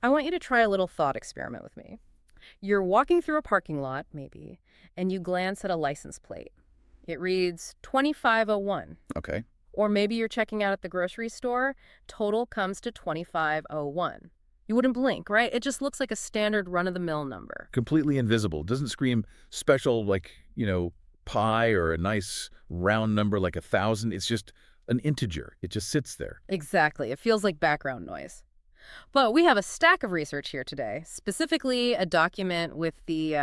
I want you to try a little thought experiment with me. You're walking through a parking lot, maybe, and you glance at a license plate. It reads 2501. Okay. Or maybe you're checking out at the grocery store. Total comes to 2501. You wouldn't blink, right? It just looks like a standard run-of-the-mill number. Completely invisible. Doesn't scream special like, pi or a nice round number like 1,000. It's just an integer. It just sits there. Exactly. It feels like background noise. But we have a stack of research here today, specifically a document with the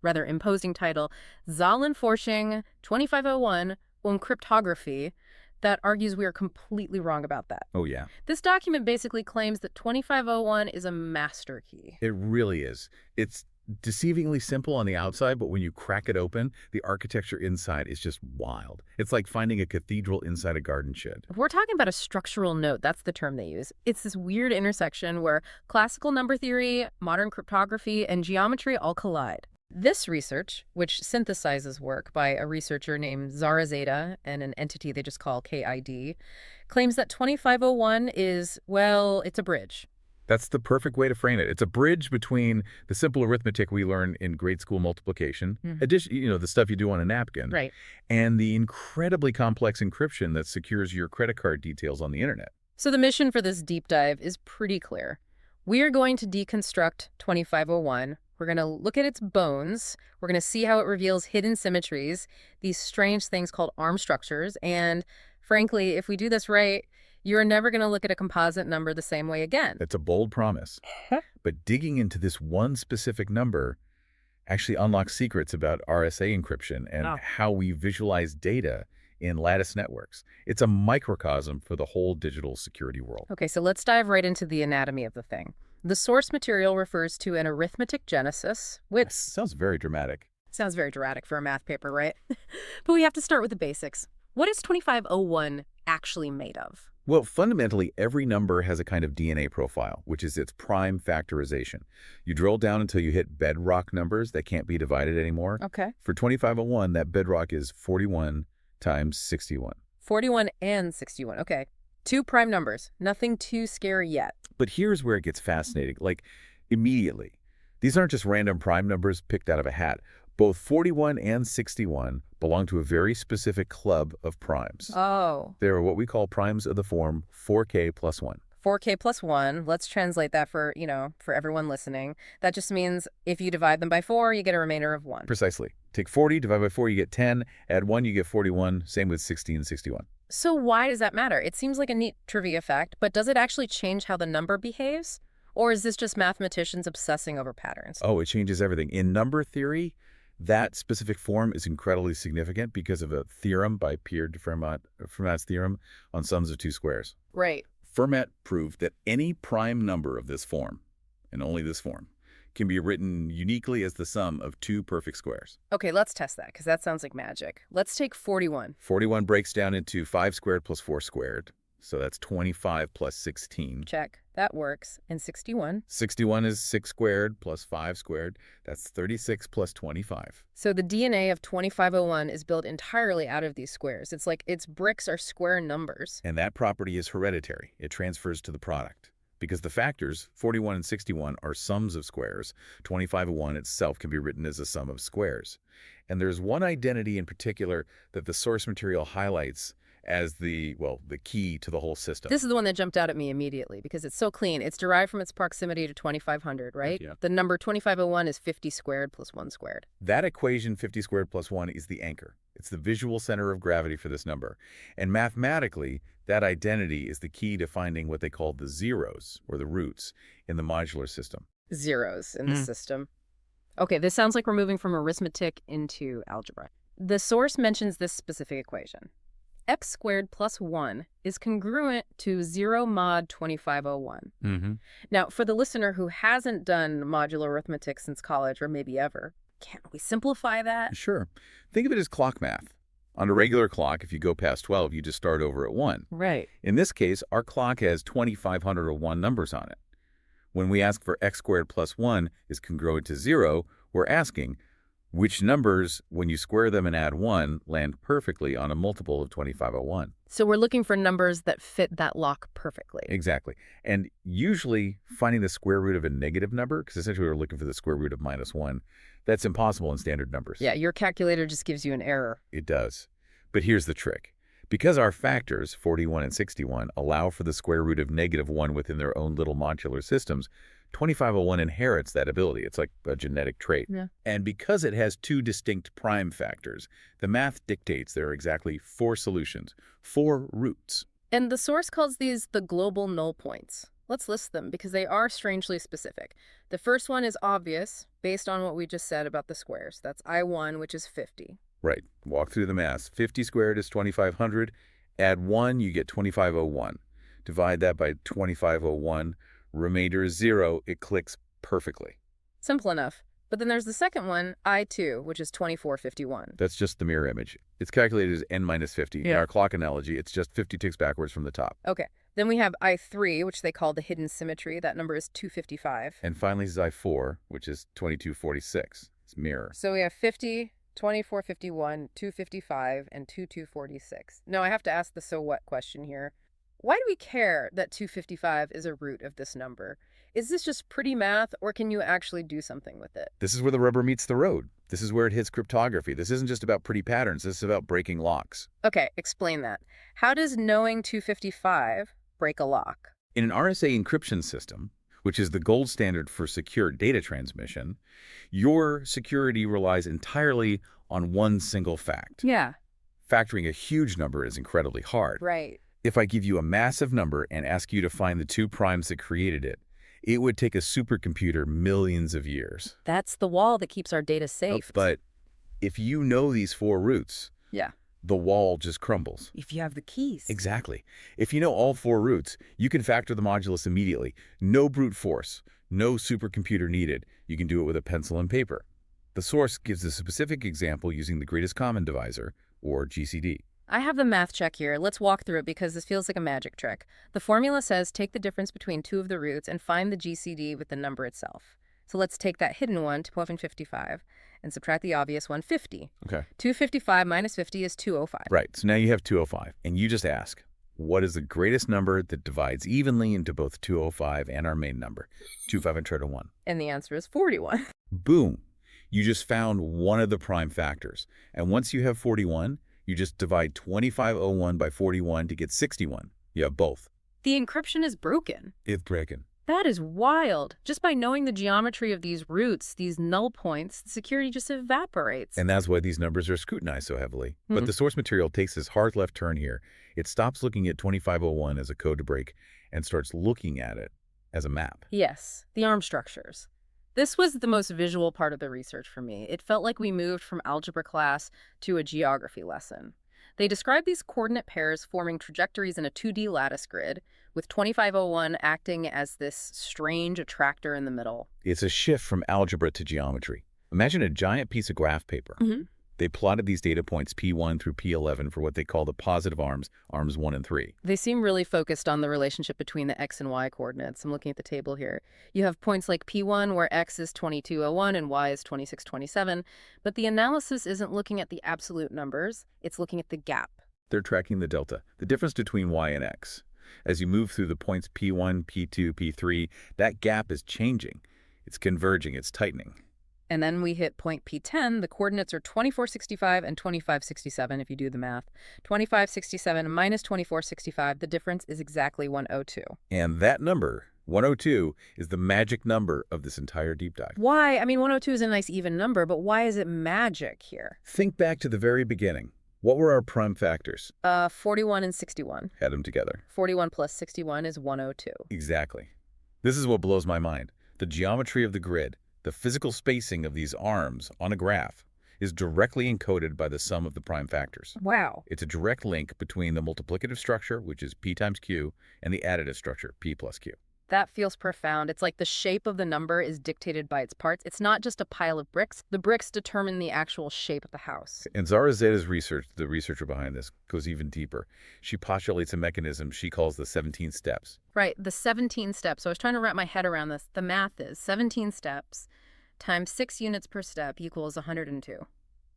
rather imposing title, Zahlenforschung 2501 und Cryptography, that argues we are completely wrong about that. Oh, yeah. This document basically claims that 2501 is a master key. It really is. It's deceivingly simple on the outside, but when you crack it open, the architecture inside is just wild. It's like finding a cathedral inside a garden shed. If we're talking about a structural node, that's the term they use. It's this weird intersection where classical number theory, modern cryptography, and geometry all collide. This research, which synthesizes work by a researcher named Zara Zeta and an entity they just call KID, claims that 2501 is, well, it's a bridge. That's the perfect way to frame it. It's a bridge between the simple arithmetic we learn in grade school multiplication, addition, the stuff you do on a napkin, Right. and the incredibly complex encryption that secures your credit card details on the internet. So the mission for this deep dive is pretty clear. We are going to deconstruct 2501. We're going to look at its bones. We're going to see how it reveals hidden symmetries, these strange things called arm structures. And frankly, if we do this right, you're never going to look at a composite number the same way again. That's a bold promise. But digging into this one specific number actually unlocks secrets about RSA encryption and how we visualize data in lattice networks. It's a microcosm for the whole digital security world. Okay, so let's dive right into the anatomy of the thing. The source material refers to an arithmetic genesis, which Sounds very dramatic. sounds very dramatic for a math paper, right? But we have to start with the basics. What is 2501 actually made of? Well, fundamentally, every number has a kind of DNA profile, which is its prime factorization. You drill down until you hit bedrock numbers that can't be divided anymore. Okay. For 2501, that bedrock is 41 times 61. 41 and 61. Okay. Two prime numbers. Nothing too scary yet. But here's where it gets fascinating. Like, immediately, these aren't just random prime numbers picked out of a hat. Both 41 and 61 belong to a very specific club of primes. Oh. They're what we call primes of the form 4k plus 1. 4k plus 1. Let's translate that for, for everyone listening. That just means if you divide them by 4, you get a remainder of 1. Precisely. Take 40, divide by 4, you get 10. Add 1, you get 41. Same with 60 and 61. So why does that matter? It seems like a neat trivia fact, but does it actually change how the number behaves? Or is this just mathematicians obsessing over patterns? Oh, it changes everything. In number theory, that specific form is incredibly significant because of a theorem by Pierre de Fermat's theorem on sums of two squares. Right. Fermat proved that any prime number of this form, and only this form, can be written uniquely as the sum of two perfect squares. Okay, let's test that, because that sounds like magic. Let's take 41. 41 breaks down into 5 squared plus 4 squared. So that's 25 plus 16. Check. That works. And 61? 61 is 6 squared plus 5 squared. That's 36 plus 25. So the DNA of 2501 is built entirely out of these squares. It's like its bricks are square numbers. And that property is hereditary. It transfers to the product. Because the factors, 41 and 61, are sums of squares, 2501 itself can be written as a sum of squares. And there's one identity in particular that the source material highlights as the key to the whole system. This is the one that jumped out at me immediately because it's so clean. It's derived from its proximity to 2500, right? Yeah. The number 2501 is 50 squared plus 1 squared. That equation, 50 squared plus 1, is the anchor. It's the visual center of gravity for this number. And mathematically, that identity is the key to finding what they call the zeros, or the roots, in the modular system. Zeros in the system. Okay, this sounds like we're moving from arithmetic into algebra. The source mentions this specific equation. X squared plus 1 is congruent to 0 mod 2501. Now, for the listener who hasn't done modular arithmetic since college or maybe ever, can't we simplify that? Sure. Think of it as clock math. On a regular clock, if you go past 12, you just start over at 1. Right. In this case, our clock has 2,501 numbers on it. When we ask for x squared plus 1 is congruent to 0, we're asking, which numbers, when you square them and add 1, land perfectly on a multiple of 2501. So we're looking for numbers that fit that lock perfectly. Exactly. And usually finding the square root of a negative number, because essentially we're looking for the square root of -1, that's impossible in standard numbers. Yeah, your calculator just gives you an error. It does. But here's the trick. Because our factors, 41 and 61, allow for the square root of -1 within their own little modular systems, 2501 inherits that ability. It's like a genetic trait. Yeah. And because it has 2 distinct prime factors, the math dictates there are exactly 4 solutions, 4 roots. And the source calls these the global null points. Let's list them because they are strangely specific. The first one is obvious based on what we just said about the squares. That's I1, which is 50. Right. Walk through the math. 50 squared is 2500. Add 1, you get 2501. Divide that by 2501. Remainder is 0. It clicks perfectly. Simple enough. But then there's the second one, I2, which is 2451. That's just the mirror image. It's calculated as n minus 50. In our clock analogy, it's just 50 ticks backwards from the top. Okay. Then we have I3, which they call the hidden symmetry. That number is 255. And finally, I4, which is 2246. It's mirror. So we have 50, 2451, 255, and 2246. Now I have to ask the so what question here. Why do we care that 255 is a root of this number? Is this just pretty math, or can you actually do something with it? This is where the rubber meets the road. This is where it hits cryptography. This isn't just about pretty patterns. This is about breaking locks. Okay, explain that. How does knowing 255 break a lock? In an RSA encryption system, which is the gold standard for secure data transmission, your security relies entirely on one single fact. Yeah. Factoring a huge number is incredibly hard. Right. If I give you a massive number and ask you to find the 2 primes that created it, it would take a supercomputer millions of years. That's the wall that keeps our data safe. But if you know these 4 roots, yeah, the wall just crumbles. if you have the keys. Exactly. If you know all 4 roots, you can factor the modulus immediately. No brute force, no supercomputer needed. You can do it with a pencil and paper. The source gives a specific example using the greatest common divisor, or GCD. I have the math check here. Let's walk through it because this feels like a magic trick. The formula says take the difference between 2 of the roots and find the GCD with the number itself. So let's take that hidden one, 1255, and subtract the obvious one, 50. Okay. 255 minus 50 is 205. Right, so now you have 205, and you just ask, what is the greatest number that divides evenly into both 205 and our main number, 2501? And the answer is 41. Boom. You just found one of the prime factors. And once you have 41, you just divide 2501 by 41 to get 61. You have both. The encryption is broken. It's broken. That is wild. Just by knowing the geometry of these roots, these null points, security just evaporates. And that's why these numbers are scrutinized so heavily. But the source material takes this hard left turn here. It stops looking at 2501 as a code to break and starts looking at it as a map. Yes, the arm structures. This was the most visual part of the research for me. It felt like we moved from algebra class to a geography lesson. They described these coordinate pairs forming trajectories in a 2D lattice grid, with 2501 acting as this strange attractor in the middle. It's a shift from algebra to geometry. Imagine a giant piece of graph paper. They plotted these data points P1 through P11 for what they call the positive arms, arms 1 and 3. They seem really focused on the relationship between the x and y coordinates. I'm looking at the table here. You have points like P1 where x is 2201 and y is 2627, but the analysis isn't looking at the absolute numbers, it's looking at the gap. They're tracking the delta, the difference between y and x. As you move through the points P1, P2, P3, that gap is changing. It's converging, it's tightening. And then we hit point P10. The coordinates are 2465 and 2567 if you do the math. 2567 minus 2465, the difference is exactly 102. And that number, 102, is the magic number of this entire deep dive. Why? I mean, 102 is a nice even number, but why is it magic here? Think back to the very beginning. What were our prime factors? 41 and 61. Add them together. 41 plus 61 is 102. Exactly. This is what blows my mind. The geometry of the grid, the physical spacing of these arms on a graph, is directly encoded by the sum of the prime factors. Wow. It's a direct link between the multiplicative structure, which is P times Q, and the additive structure, P plus Q. That feels profound. It's like the shape of the number is dictated by its parts. It's not just a pile of bricks. The bricks determine the actual shape of the house. And Zara Zeta's research, the researcher behind this, goes even deeper. She postulates a mechanism she calls the 17 steps. Right, the 17 steps. So I was trying to wrap my head around this. The math is 17 steps times 6 units per step equals 102.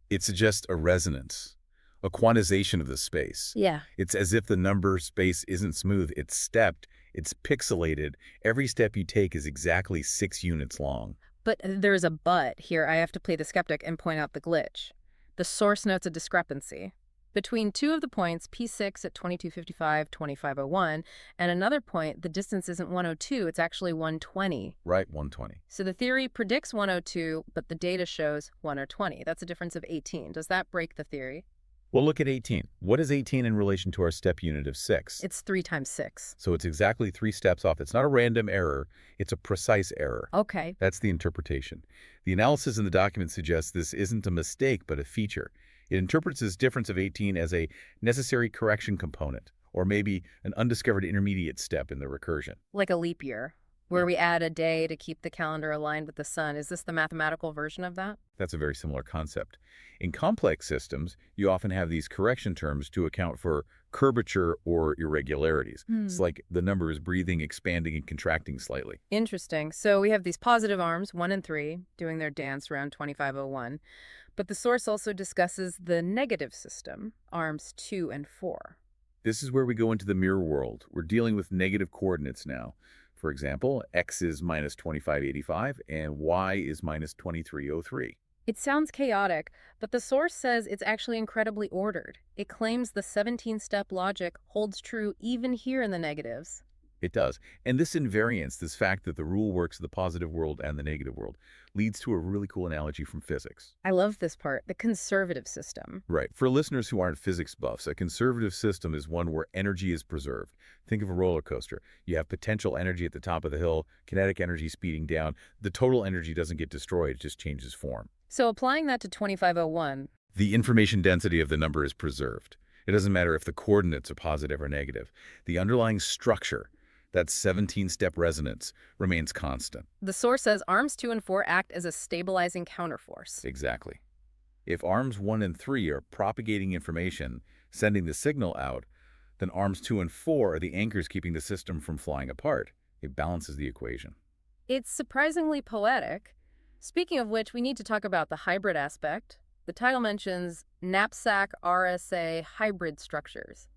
It suggests a resonance, a quantization of the space. Yeah. It's as if the number space isn't smooth. It's stepped. It's pixelated. Every step you take is exactly 6 units long. But there's a but here. I have to play the skeptic and point out the glitch. The source notes a discrepancy between two of the points, P6 at 2255, 2501, and another point, the distance isn't 102, it's actually 120. Right, 120. So the theory predicts 102, but the data shows 120. That's a difference of 18. Does that break the theory? Well, look at 18. What is 18 in relation to our step unit of 6? It's 3 times 6. So it's exactly 3 steps off. It's not a random error. It's a precise error. Okay. That's the interpretation. The analysis in the document suggests this isn't a mistake, but a feature. It interprets this difference of 18 as a necessary correction component, or maybe an undiscovered intermediate step in the recursion. Like a leap year, where we add a day to keep the calendar aligned with the sun. Is this the mathematical version of that? That's a very similar concept. In complex systems, you often have these correction terms to account for curvature or irregularities. It's like the number is breathing, expanding, and contracting slightly. Interesting. So we have these positive arms, 1 and 3, doing their dance around 2501. But the source also discusses the negative system, arms 2 and 4. This is where we go into the mirror world. We're dealing with negative coordinates now. For example, x is minus 2585 and y is minus 2303. It sounds chaotic, but the source says it's actually incredibly ordered. It claims the 17-step logic holds true even here in the negatives. It does. And this invariance, this fact that the rule works in the positive world and the negative world, leads to a really cool analogy from physics. I love this part, the conservative system. Right. For listeners who aren't physics buffs, a conservative system is one where energy is preserved. Think of a roller coaster. You have potential energy at the top of the hill, kinetic energy speeding down. The total energy doesn't get destroyed, it just changes form. So applying that to 2501, the information density of the number is preserved. It doesn't matter if the coordinates are positive or negative. The underlying structure, that 17-step resonance, remains constant. the source says arms 2 and 4 act as a stabilizing counterforce. Exactly. If arms 1 and 3 are propagating information, sending the signal out, then arms 2 and 4 are the anchors keeping the system from flying apart. It balances the equation. It's surprisingly poetic. Speaking of which, we need to talk about the hybrid aspect. The title mentions knapsack RSA hybrid structures.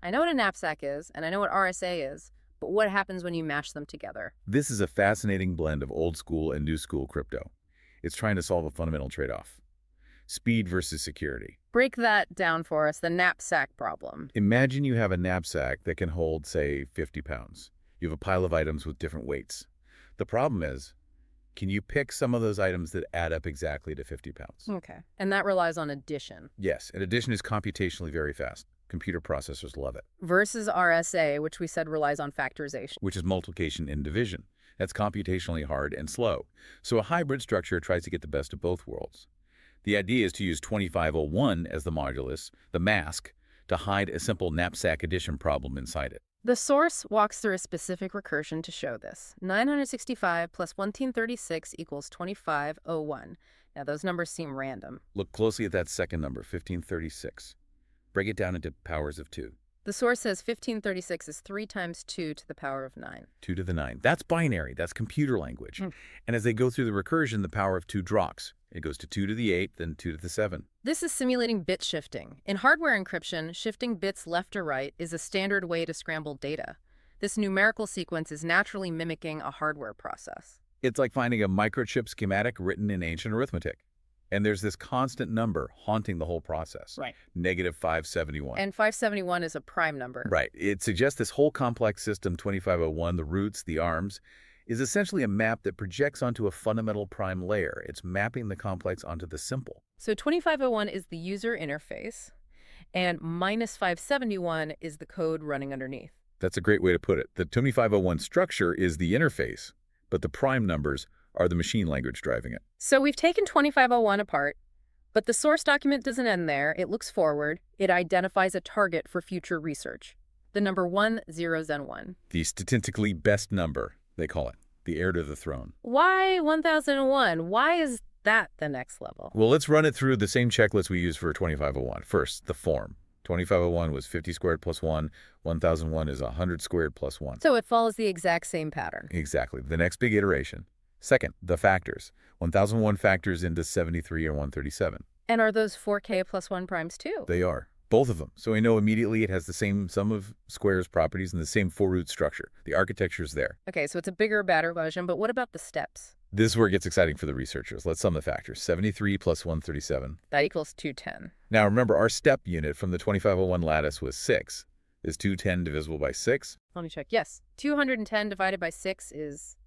I know what a knapsack is, and I know what RSA is, but what happens when you mash them together? This is a fascinating blend of old school and new school crypto. It's trying to solve a fundamental trade-off. Speed versus security. Break that down for us, the knapsack problem. Imagine you have a knapsack that can hold, say, 50 pounds. You have a pile of items with different weights. The problem is, can you pick some of those items that add up exactly to 50 pounds? Okay. And that relies on addition. Yes, and addition is computationally very fast. Computer processors love it. Versus RSA, which we said relies on factorization. Which is multiplication and division. That's computationally hard and slow. So a hybrid structure tries to get the best of both worlds. The idea is to use 2501 as the modulus, the mask, to hide a simple knapsack addition problem inside it. The source walks through a specific recursion to show this. 965 plus 1436 equals 2501. Now, those numbers seem random. Look closely at that second number, 1536. Break it down into powers of 2. The source says 1536 is 3 times 2 to the power of 9. 2 to the 9. That's binary. That's computer language. And as they go through the recursion, the power of 2 drops. It goes to 2 to the 8, then 2 to the 7. This is simulating bit shifting. In hardware encryption, shifting bits left or right is a standard way to scramble data. This numerical sequence is naturally mimicking a hardware process. It's like finding a microchip schematic written in ancient arithmetic. And there's this constant number haunting the whole process. Right. Negative 571. And 571 is a prime number. Right. It suggests this whole complex system, 2501, the roots, the arms, is essentially a map that projects onto a fundamental prime layer. It's mapping the complex onto the simple. So 2501 is the user interface, and minus 571 is the code running underneath. That's a great way to put it. The 2501 structure is the interface, but the prime numbers are the machine language driving it. So we've taken 2501 apart, but the source document doesn't end there. It looks forward. It identifies a target for future research. The number 1001. The statistically best number, they call it. The heir to the throne. Why 1001? Why is that the next level? Well, let's run it through the same checklist we used for 2501. First, the form. 2501 was 50 squared plus 1. 1001 is 100 squared plus 1. So it follows the exact same pattern. Exactly. The next big iteration. Second, the factors. 1001 factors into 73 or 137. And are those 4k plus 1 primes too? They are. Both of them. So we know immediately it has the same sum of squares properties and the same four-root structure. The architecture is there. Okay, so it's a bigger, badder version, but what about the steps? This is where it gets exciting for the researchers. Let's sum the factors. 73 plus 137. That equals 210. Now remember, our step unit from the 2501 lattice was 6. Is 210 divisible by 6? Let me check. Yes, 210 divided by 6 is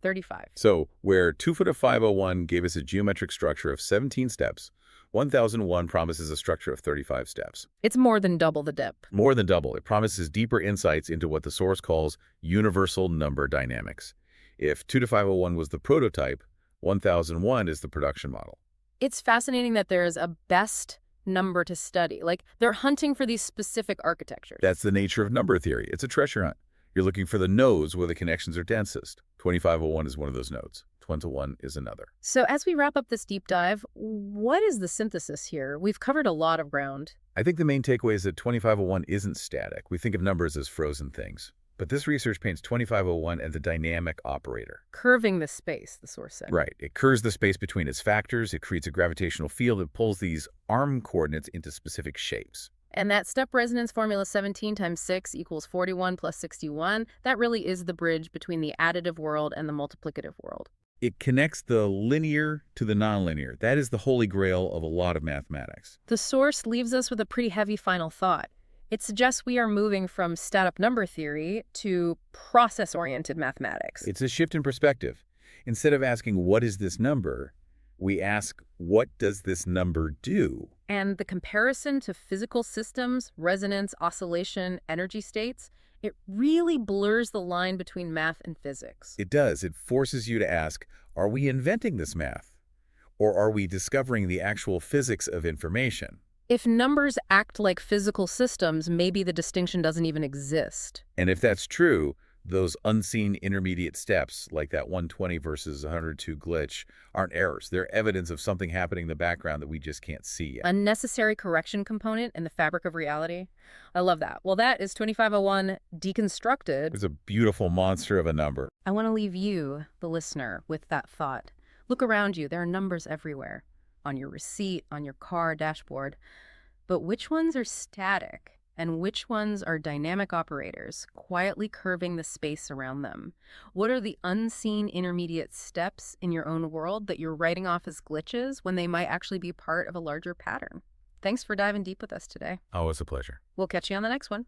35. So where 2 foot of 501 gave us a geometric structure of 17 steps, 1001 promises a structure of 35 steps. It's more than double the depth. More than double. It promises deeper insights into what the source calls universal number dynamics. If 2 to 501 was the prototype, 1001 is the production model. It's fascinating that there is a best number to study. Like, they're hunting for these specific architectures. That's the nature of number theory. It's a treasure hunt. You're looking for the nodes where the connections are densest. 2501 is one of those nodes. 21 is another. So as we wrap up this deep dive, what is the synthesis here? We've covered a lot of ground. I think the main takeaway is that 2501 isn't static. We think of numbers as frozen things. But this research paints 2501 as a dynamic operator. Curving the space, the source said. Right. It curves the space between its factors. It creates a gravitational field that pulls these arm coordinates into specific shapes. And that step resonance formula 17 times 6 equals 41 plus 61, that really is the bridge between the additive world and the multiplicative world. It connects the linear to the nonlinear. That is the holy grail of a lot of mathematics. The source leaves us with a pretty heavy final thought. It suggests we are moving from stat-up number theory to process-oriented mathematics. It's a shift in perspective. Instead of asking, what is this number, we ask, what does this number do? And the comparison to physical systems, resonance, oscillation, energy states, it really blurs the line between math and physics. It does. It forces you to ask, are we inventing this math? Or are we discovering the actual physics of information? If numbers act like physical systems, maybe the distinction doesn't even exist. And if that's true, those unseen intermediate steps, like that 120 versus 102 glitch, aren't errors. They're evidence of something happening in the background that we just can't see yet. A necessary correction component in the fabric of reality. I love that. Well, that is 2501 deconstructed. It's a beautiful monster of a number. I want to leave you, the listener, with that thought. Look around you. There are numbers everywhere. On your receipt, on your car dashboard. But which ones are static? And which ones are dynamic operators, quietly curving the space around them? What are the unseen intermediate steps in your own world that you're writing off as glitches when they might actually be part of a larger pattern? Thanks for diving deep with us today. Oh, it's a pleasure. We'll catch you on the next one.